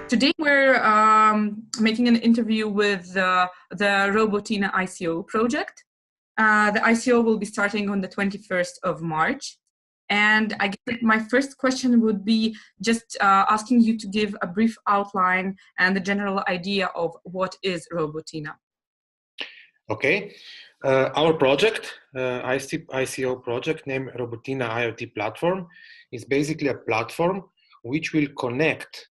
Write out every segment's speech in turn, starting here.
Today we're making an interview with the Robotina ICO project. The ICO will be starting on the 21st of March. And I guess my first question would be just asking you to give a brief outline and the general idea of what is Robotina. Okay. Our project, ICO project named Robotina IoT Platform, is basically a platform which will connect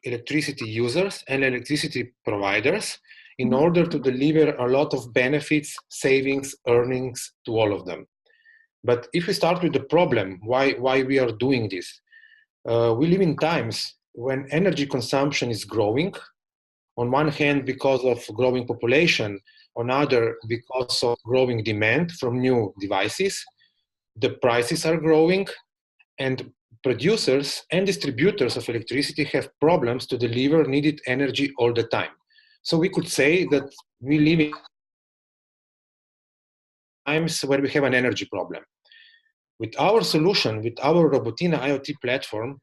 electricity users and electricity providers in order to deliver a lot of benefits, savings, earnings to all of them. But if we start with the problem, why we are doing this? We live in times when energy consumption is growing, on one hand because of growing population, on other because of growing demand from new devices. The prices are growing, and producers and distributors of electricity have problems to deliver needed energy all the time. So we could say that we live in times where we have an energy problem. With our solution, with our Robotina IoT platform,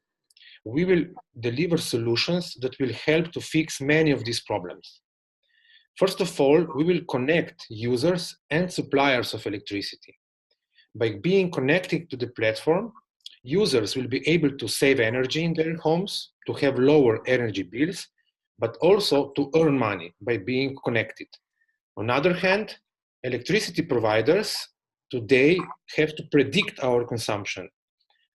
we will deliver solutions that will help to fix many of these problems. First of all, we will connect users and suppliers of electricity. By being connected to the platform, users will be able to save energy in their homes, to have lower energy bills, but also to earn money by being connected. On the other hand, electricity providers today have to predict our consumption.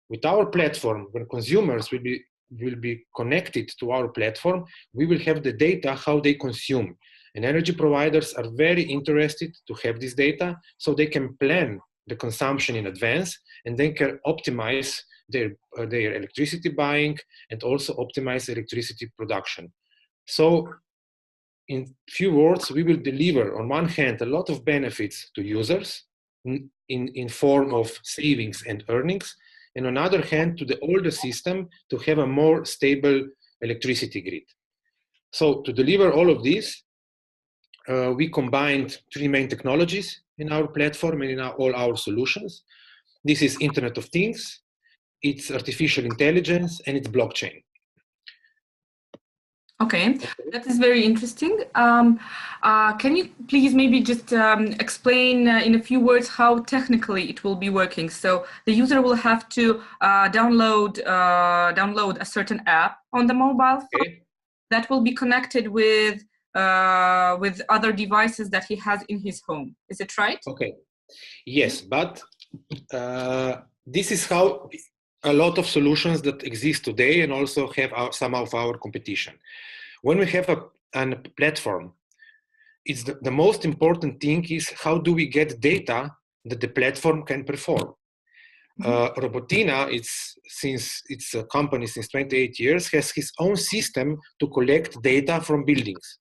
With our platform, when consumers will be connected to our platform, we will have the data how they consume. And energy providers are very interested to have this data so they can plan the consumption in advance, and they can optimize their electricity buying and also optimize electricity production. So in few words, we will deliver on one hand a lot of benefits to users in form of savings and earnings, and on the other hand to the older system to have a more stable electricity grid. So to deliver all of this, we combined three main technologies in our platform and in all our solutions. This is Internet of Things, it's artificial intelligence, and it's blockchain. Okay, that is very interesting. Can you please maybe just explain in a few words how technically it will be working? So the user will have to download a certain app on the mobile phone that will be connected with other devices that he has in his home. Is it right? Okay. Yes, but this is how a lot of solutions that exist today and also have some of our competition. When we have a platform, it's the most important thing is how do we get data that the platform can perform. Robotina, since it's a company since 28 years, has his own system to collect data from buildings.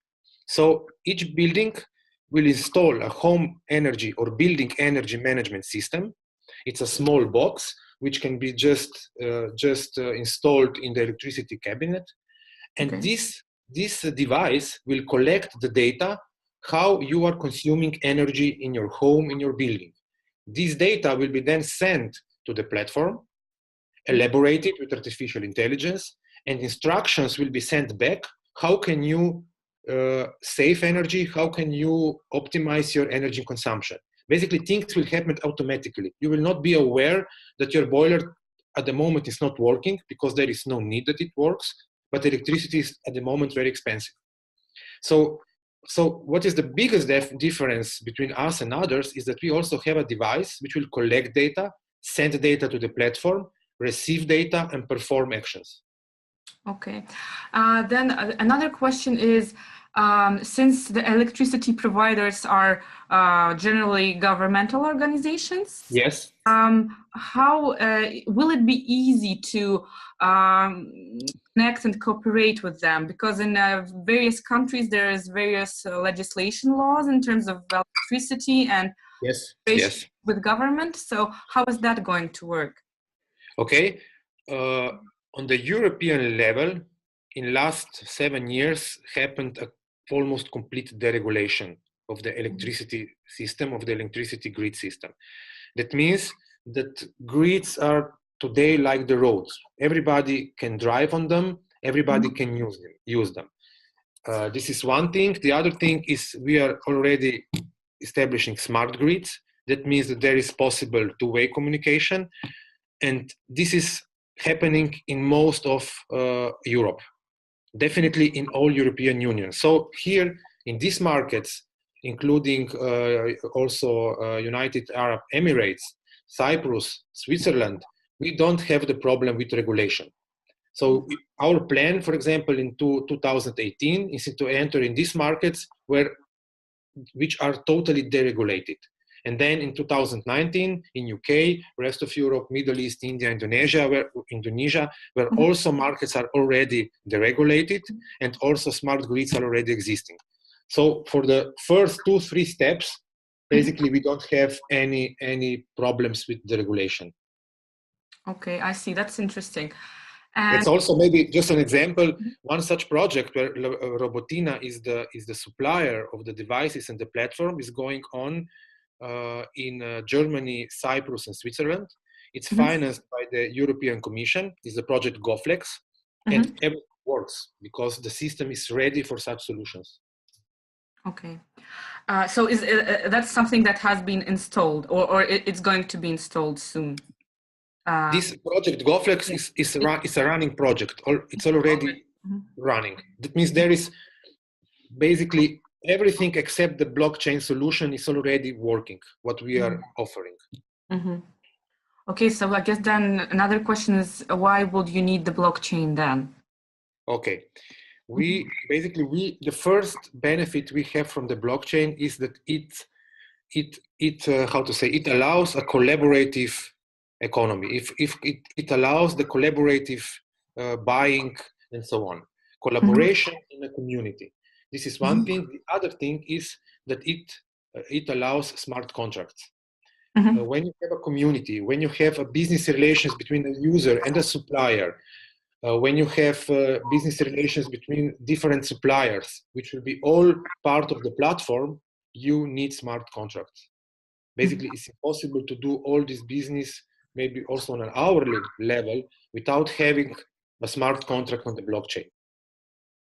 So each building will install a home energy or building energy management system. It's a small box which can be just installed in the electricity cabinet. And this device will collect the data, how you are consuming energy in your home, in your building. This data will be then sent to the platform, elaborated with artificial intelligence, and instructions will be sent back. How can you save energy? How can you optimize your energy consumption? Basically, things will happen automatically. You will not be aware that your boiler at the moment is not working because there is no need that it works, but electricity is at the moment very expensive. So what is the biggest difference between us and others is that we also have a device which will collect data, send data to the platform, receive data, and perform actions. Okay. Then another question is, since the electricity providers are generally governmental organizations, yes. How will it be easy to connect and cooperate with them? Because in various countries there is various legislation laws in terms of electricity and with government. So how is that going to work? Okay. On the European level, in last 7 years happened a almost complete deregulation of the electricity system, of the electricity grid system. That means that grids are today like the roads. Everybody can drive on them, Everybody can use them. This is one thing. The other thing is we are already establishing smart grids. That means that there is possible two-way communication. And this is happening in most of Europe, definitely in all European Union. So here in these markets, including also United Arab Emirates, Cyprus, Switzerland, we don't have the problem with regulation. So our plan, for example, in 2018 is to enter in these markets which are totally deregulated. And then in 2019, in UK, rest of Europe, Middle East, India, Indonesia, where also markets are already deregulated and also smart grids are already existing. So for the first 2-3 steps, basically we don't have any problems with the regulation. Okay, I see. That's interesting. It's also maybe just an example. One such project where Robotina is the supplier of the devices and the platform is going on in Germany, Cyprus, and Switzerland. It's financed by the European Commission. It's the project GoFlex, and everything works because the system is ready for such solutions. Okay, so is that's something that has been installed, or it's going to be installed soon? This project GoFlex is a running project. It's already running. That means there is basically everything except the blockchain solution is already working, what we are offering. Okay, so I guess then another question is, why would you need the blockchain then? Okay, the first benefit we have from the blockchain is that it allows a collaborative economy. If it allows the collaborative buying and so on, collaboration in a community. This is one thing. The other thing is that it allows smart contracts. When you have a community, when you have a business relations between a user and a supplier, when you have business relations between different suppliers, which will be all part of the platform, you need smart contracts. Basically, it's impossible to do all this business, maybe also on an hourly level, without having a smart contract on the blockchain.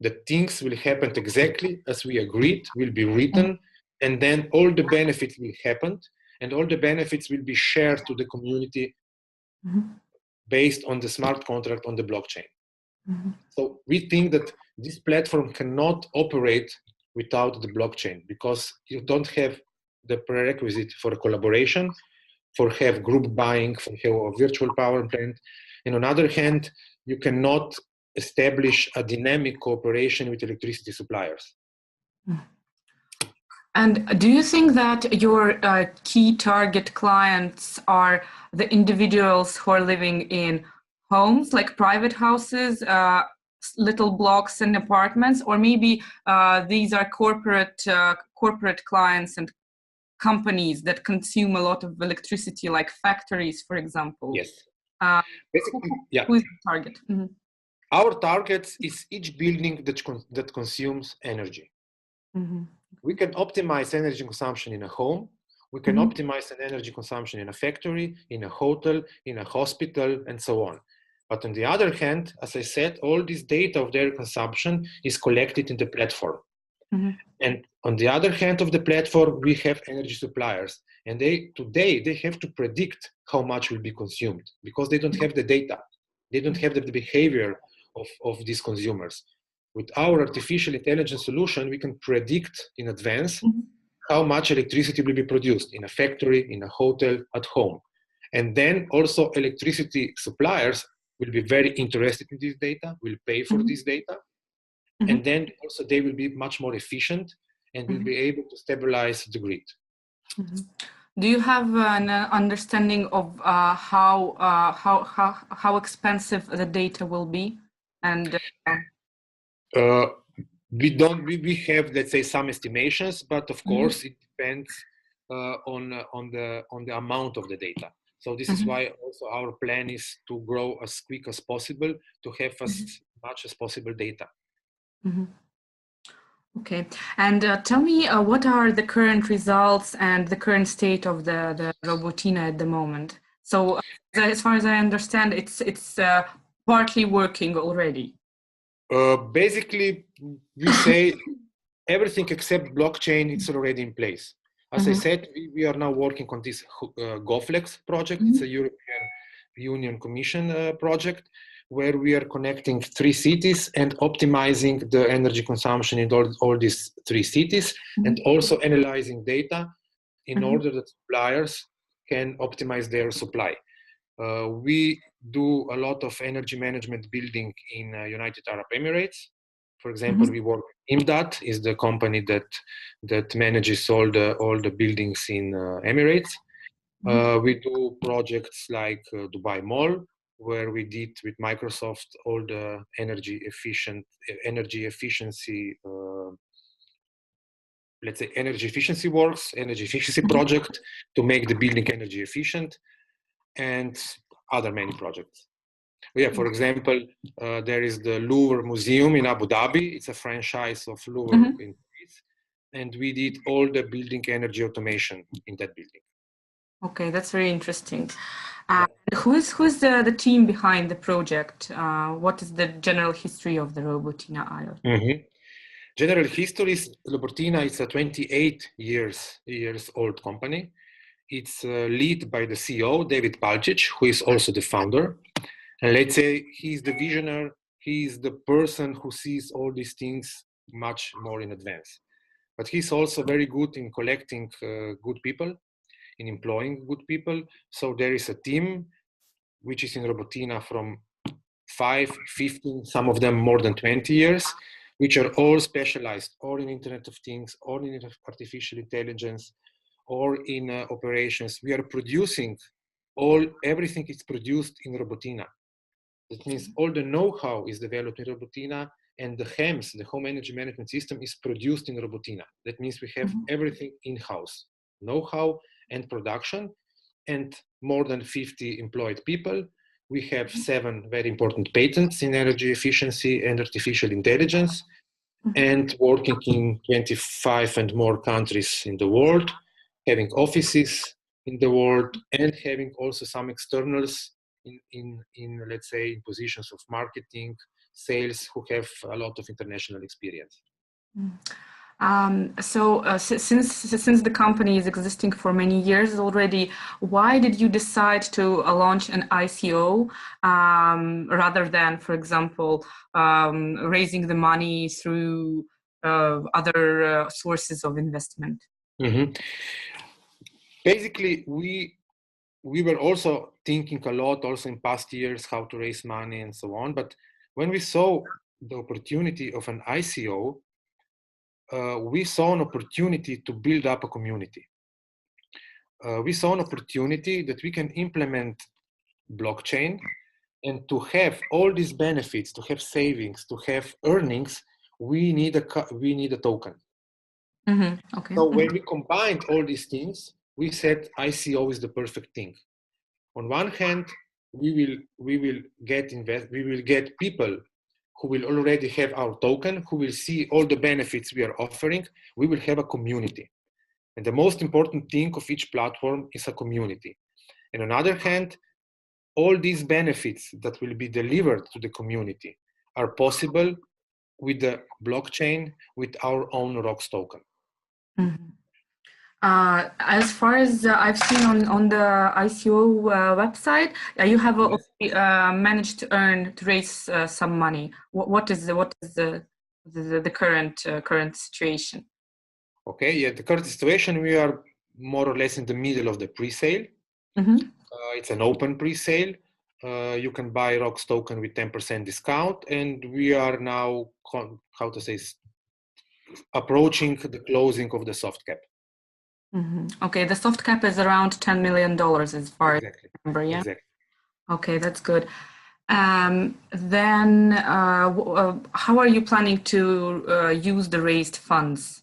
The things will happen exactly as we agreed, will be written, and then all the benefits will happen, and all the benefits will be shared to the community based on the smart contract on the blockchain. So we think that this platform cannot operate without the blockchain because you don't have the prerequisite for a collaboration, for have group buying, for have a virtual power plant. And on the other hand, you cannot establish a dynamic cooperation with electricity suppliers. And do you think that your key target clients are the individuals who are living in homes, like private houses, little blocks and apartments, or maybe these are corporate clients and companies that consume a lot of electricity, like factories, for example? Yes. Who is the target? Our target is each building that consumes energy. We can optimize energy consumption in a home. We can optimize an energy consumption in a factory, in a hotel, in a hospital, and so on. But on the other hand, as I said, all this data of their consumption is collected in the platform. And on the other hand of the platform, we have energy suppliers. And today they have to predict how much will be consumed because they don't have the data. They don't have the behavior of these consumers. With our artificial intelligence solution, we can predict in advance how much electricity will be produced in a factory, in a hotel, at home. And then also electricity suppliers will be very interested in this data, will pay for this data. And then also they will be much more efficient and will be able to stabilize the grid. Do you have an understanding of how expensive the data will be? And we have, let's say, some estimations, but of course it depends on the amount of the data. So this is why also our plan is to grow as quick as possible to have as much as possible data. Okay, and tell me what are the current results and the current state of the Robotina at the moment? So as far as I understand, it's partly working already. Basically, we say everything except blockchain, it's already in place. As I said, we are now working on this GoFlex project. It's a European Union Commission project where we are connecting 3 cities and optimizing the energy consumption in all these 3 cities, and also analyzing data in order that suppliers can optimize their supply. We do a lot of energy management building in United Arab Emirates. For example, we work. IMDAT is the company that manages all the buildings in Emirates. We do projects like Dubai Mall, where we did with Microsoft all the energy efficiency, let's say energy efficiency works, energy efficiency project to make the building energy efficient, and other many projects. Yeah, for example, there is the Louvre Museum in Abu Dhabi. It's a franchise of Louvre in Paris, and we did all the building energy automation in that building. Okay, that's very interesting. Who's the team behind the project? What is the general history of the Robotina IoT? General history is Robotina is a 28 years old company. It's led by the CEO, David Palcic, who is also the founder. And let's say he's the visionary, he's the person who sees all these things much more in advance. But he's also very good in collecting good people, in employing good people. So there is a team which is in Robotina from 5, 15, some of them more than 20 years, which are all specialized or in Internet of Things, or in artificial intelligence, or in operations. We are producing everything is produced in Robotina. That means all the know-how is developed in Robotina, and the HEMS, the Home Energy Management System, is produced in Robotina. That means we have everything in-house, know-how and production, and more than 50 employed people. We have 7 very important patents in energy efficiency and artificial intelligence, and working in 25 and more countries in the world, having offices in the world, and having also some externals in let's say, in positions of marketing, sales, who have a lot of international experience. Since the company is existing for many years already, why did you decide to launch an ICO rather than, for example, raising the money through other sources of investment? Basically, we were also thinking a lot also in past years how to raise money and so on. But when we saw the opportunity of an ICO, we saw an opportunity to build up a community. We saw an opportunity that we can implement blockchain, and to have all these benefits, to have savings, to have earnings, we need a token. Okay. So when we combined all these things, we said ICO is the perfect thing. On one hand, we will get people who will already have our token, who will see all the benefits we are offering. We will have a community. And the most important thing of each platform is a community. And on the other hand, all these benefits that will be delivered to the community are possible with the blockchain, with our own ROX token. As far as I've seen on the ICO website, you have managed to raise some money. What is the current situation? Okay, yeah, the current situation, we are more or less in the middle of the pre-sale. It's an open pre-sale. You can buy ROX token with 10% discount, and we are now, approaching the closing of the soft cap. Okay, the soft cap is around $10 million as far as I remember, yeah? Exactly. Okay, that's good. Then how are you planning to use the raised funds?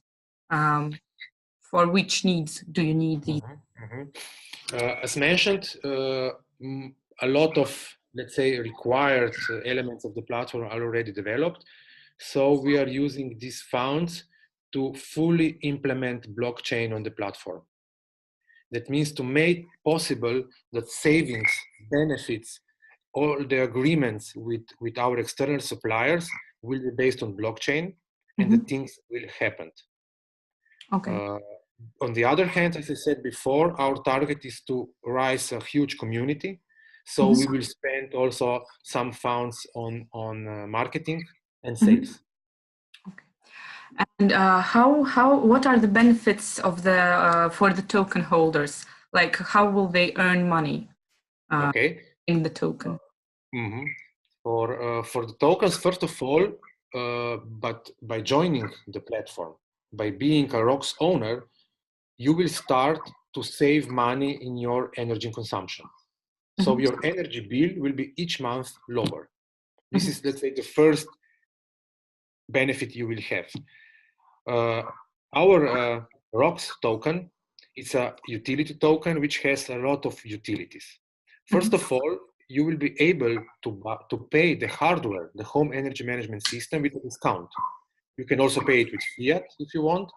For which needs do you need these? As mentioned, a lot of, let's say, required elements of the platform are already developed. So we are using these funds to fully implement blockchain on the platform. That means to make possible that savings, benefits, all the agreements with our external suppliers will be based on blockchain, and the things will happen. Okay. On the other hand, as I said before, our target is to rise a huge community. So we will spend also some funds on marketing and sales. Okay. And what are the benefits of the for the token holders? Like, how will they earn money in the token? For the tokens, first of all, but by joining the platform, by being a ROX owner, you will start to save money in your energy consumption. So your energy bill will be each month lower. This is, let's say, the first benefit you will have. Our ROX token, it's a utility token which has a lot of utilities. First of all, you will be able to pay the hardware, the home energy management system, with a discount. You can also pay it with fiat if you want,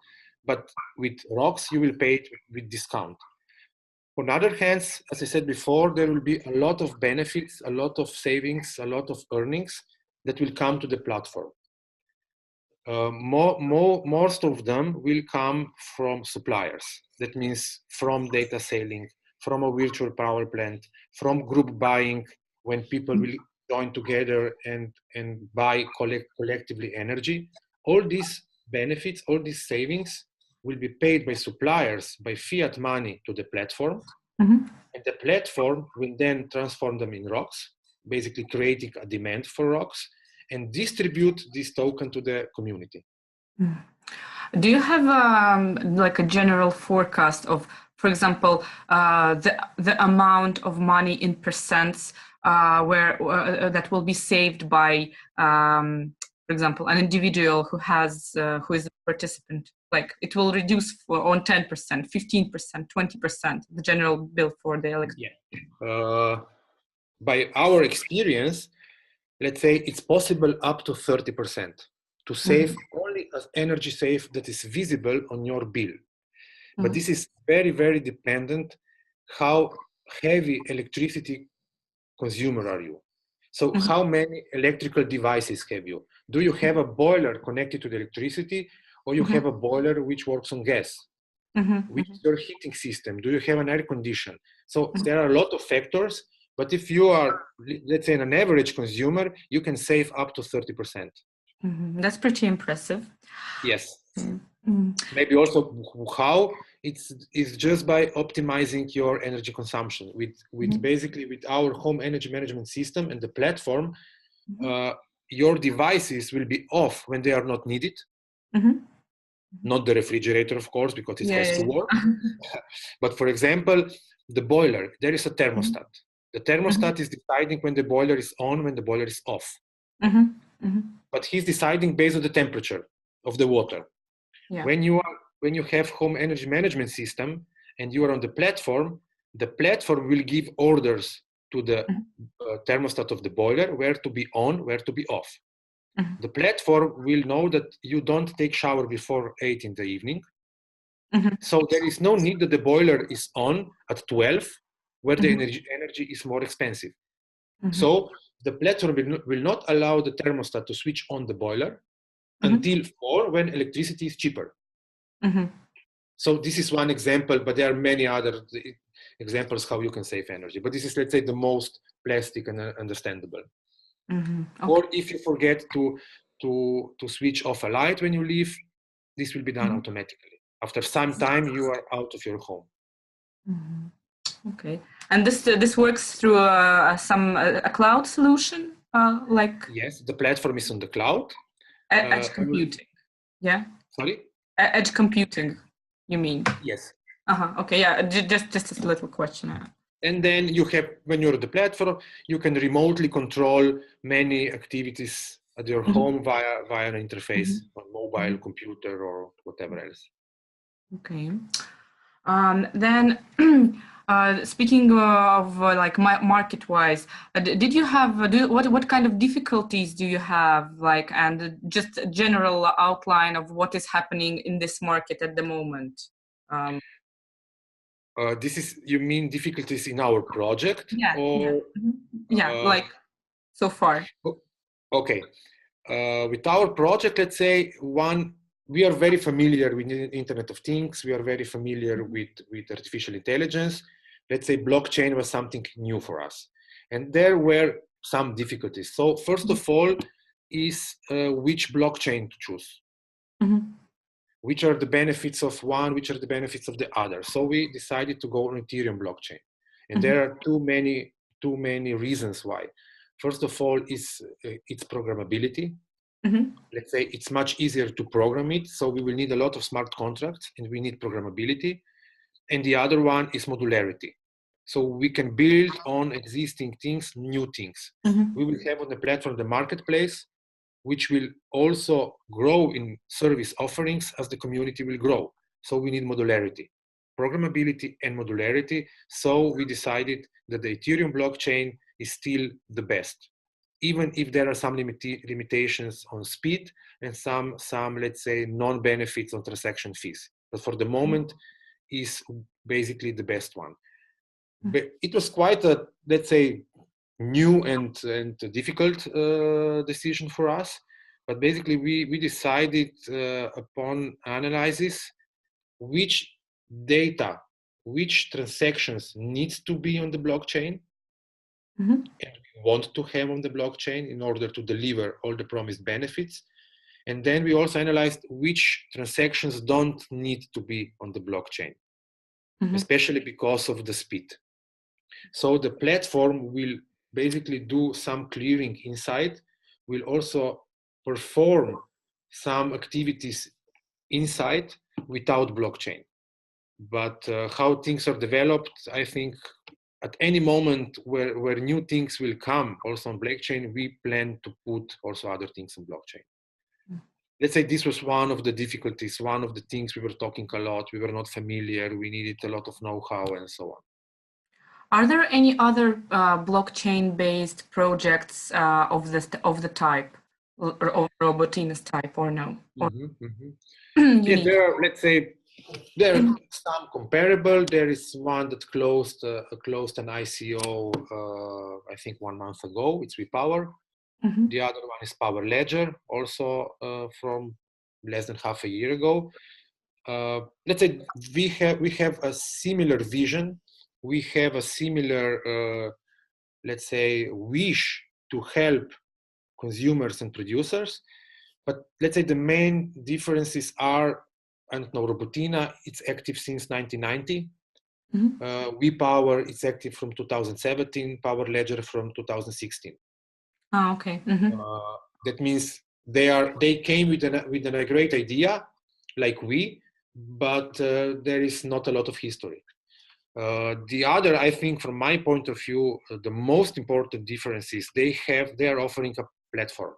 but with ROX, you will pay it with discount. On the other hand, as I said before, there will be a lot of benefits, a lot of savings, a lot of earnings that will come to the platform. Most of them will come from suppliers. That means from data selling, from a virtual power plant, from group buying, when people will join together and buy collectively energy. All these benefits, all these savings will be paid by suppliers, by fiat money to the platform. And the platform will then transform them in ROX, basically creating a demand for ROX, and distribute this token to the community. Do you have like a general forecast of, for example, the amount of money in percents that will be saved by, for example, an individual who is a participant? Like it will reduce on 10%, 15%, 20% the general bill for the electricity. Yeah. By our experience, let's say it's possible up to 30% to save only as energy save that is visible on your bill. But this is very, very dependent how heavy electricity consumer are you. So how many electrical devices have you? Do you have a boiler connected to the electricity, or you have a boiler which works on gas? Which is your heating system? Do you have an air condition? So there are a lot of factors. But if you are, let's say, an average consumer, you can save up to 30%. That's pretty impressive. Yes. Maybe also how it's just by optimizing your energy consumption with basically with our home energy management system and the platform. Your devices will be off when they are not needed. Not the refrigerator, of course, because it has to work. But for example, the boiler, there is a thermostat. The thermostat is deciding when the boiler is on, when the boiler is off. But he's deciding based on the temperature of the water. Yeah. When you have home energy management system and you are on the platform will give orders to the thermostat of the boiler where to be on, where to be off. The platform will know that you don't take shower before 8 in the evening. So there is no need that the boiler is on at 12, where the energy is more expensive. So the platform will not allow the thermostat to switch on the boiler until 4, when electricity is cheaper. So this is one example, but there are many other examples how you can save energy. But this is, let's say, the most plastic and understandable. Okay. Or if you forget to switch off a light when you leave, this will be done automatically. After some time, you are out of your home. Okay, and this works through a cloud solution, like? Yes, the platform is on the cloud. Edge computing, yeah. Sorry. Edge computing, you mean? Yes. Okay, yeah. Just a little question. And then you have, when you're on the platform, you can remotely control many activities at your home via an interface on mobile, computer, or whatever else. Okay. Then, speaking of like market-wise, did you have what kind of difficulties do you have, like, and just a general outline of what is happening in this market at the moment? This is, you mean difficulties in our project? Yeah. Or, yeah, like so far. Okay. with our project, let's say, we are very familiar with the Internet of Things. We are very familiar with artificial intelligence. Let's say blockchain was something new for us. And there were some difficulties. So first of all is which blockchain to choose. Mm-hmm. Which are the benefits of one, which are the benefits of the other. So we decided to go on Ethereum blockchain. And there are too many reasons why. First of all is its programmability. Mm-hmm. Let's say it's much easier to program it. So we will need a lot of smart contracts and we need programmability. And the other one is modularity. So we can build on existing things, new things. Mm-hmm. We will have on the platform the marketplace, which will also grow in service offerings as the community will grow. So we need modularity, programmability and modularity. So we decided that the Ethereum blockchain is still the best, even if there are some limitations on speed and some let's say, non-benefits on transaction fees. But for the moment, is basically the best one. But it was quite a, let's say, new and difficult decision for us. But basically, we decided upon analysis which data, which transactions needs to be on the blockchain, and we want to have on the blockchain in order to deliver all the promised benefits. And then we also analyzed which transactions don't need to be on the blockchain, especially because of the speed. So the platform will basically do some clearing inside, will also perform some activities inside without blockchain. But how things are developed, I think at any moment where new things will come also on blockchain, we plan to put also other things on blockchain. Let's say this was one of the difficulties, one of the things we were talking a lot, we were not familiar, we needed a lot of know-how and so on. Are there any other blockchain-based projects of the type, or of Robotina's type, or no? Yeah, there are, let's say, there are some comparable. There is one that closed an ICO, I think 1 month ago. It's WePower. The other one is Power Ledger, also from less than half a year ago. Let's say we have a similar vision. We have a similar, let's say, wish to help consumers and producers. But let's say the main differences are, I don't know, Robotina, it's active since 1990. WePower, it's active from 2017. Power Ledger from 2016. Oh, okay. That means they came with a great idea, like we, but there is not a lot of history. The other, I think, from my point of view, the most important difference is they are offering a platform.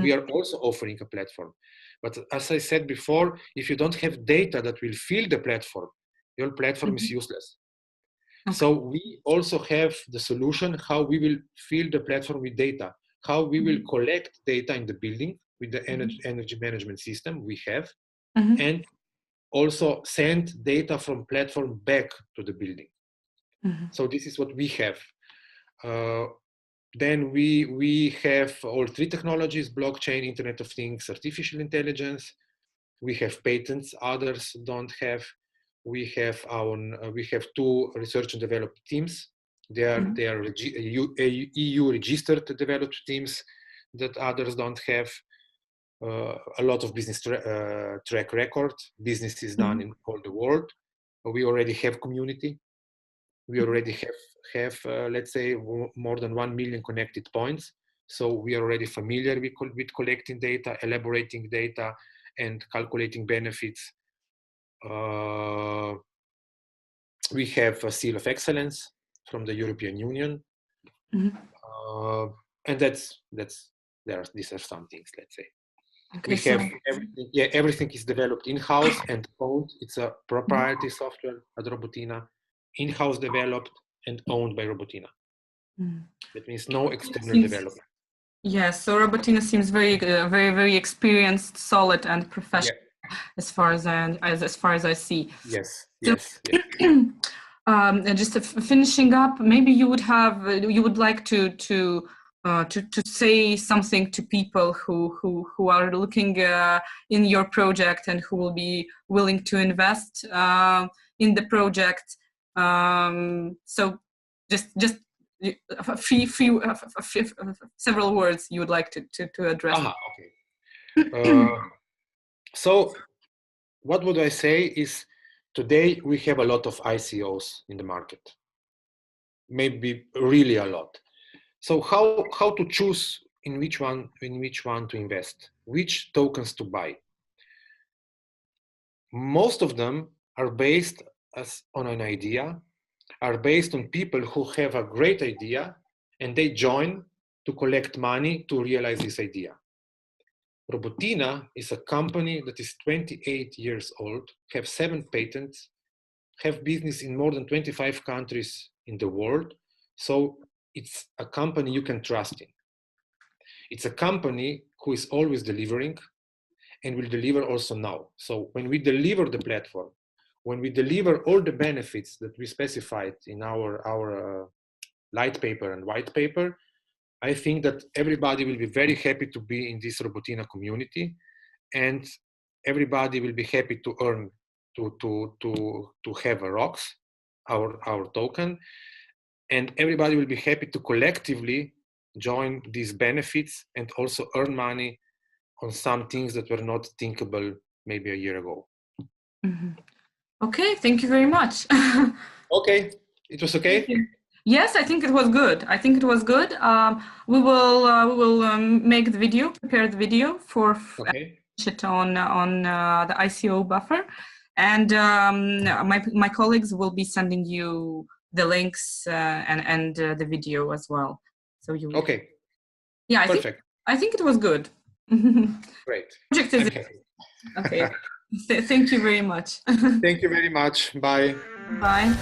We are also offering a platform. But as I said before, if you don't have data that will fill the platform, your platform is useless. Okay. So we also have the solution how we will fill the platform with data, how we will collect data in the building with the energy management system we have, and also send data from platform back to the building. So this is what we have. Then we have all three technologies: blockchain, Internet of Things, artificial intelligence. We have patents others don't have. We have two research and development teams. They are EU registered developed teams that others don't have. A lot of business track record. Business is done in all the world. We already have community. We already have let's say, more than 1 million connected points. So we are already familiar with collecting data, elaborating data, and calculating benefits. We have a seal of excellence from the European Union. And these are some things, let's say. Okay, we have everything. Yeah, everything is developed in-house and owned. It's a proprietary software at Robotina, in-house developed and owned by Robotina. That means no external development. Yes, so Robotina seems very experienced, solid, and professional, as far as I see. Yes. Just finishing up, maybe you would like to to say something to people who are looking in your project and who will be willing to invest in the project. So just several words you would like to address. Okay. So what would I say is, today we have a lot of ICOs in the market, maybe really a lot. So how to choose in which one to invest, which tokens to buy? Most of them are based on an idea, are based on people who have a great idea and they join to collect money to realize this idea. Robotina is a company that is 28 years old, have 7 patents, have business in more than 25 countries in the world. So it's a company you can trust in. It's a company who is always delivering and will deliver also now. So when we deliver the platform, when we deliver all the benefits that we specified in our light paper and white paper, I think that everybody will be very happy to be in this Robotina community, and everybody will be happy to earn, to have a ROX, our token, and everybody will be happy to collectively join these benefits and also earn money on some things that were not thinkable maybe a year ago. Mm-hmm. Okay, thank you very much. Okay, it was okay? Yes, I think it was good. We will make the video, prepare the video for it on the ICO buffer, and my colleagues will be sending you the links and the video as well. So you. Okay. Yeah, perfect. I think it was good. Great. Okay. Thank you very much. Thank you very much. Bye. Bye.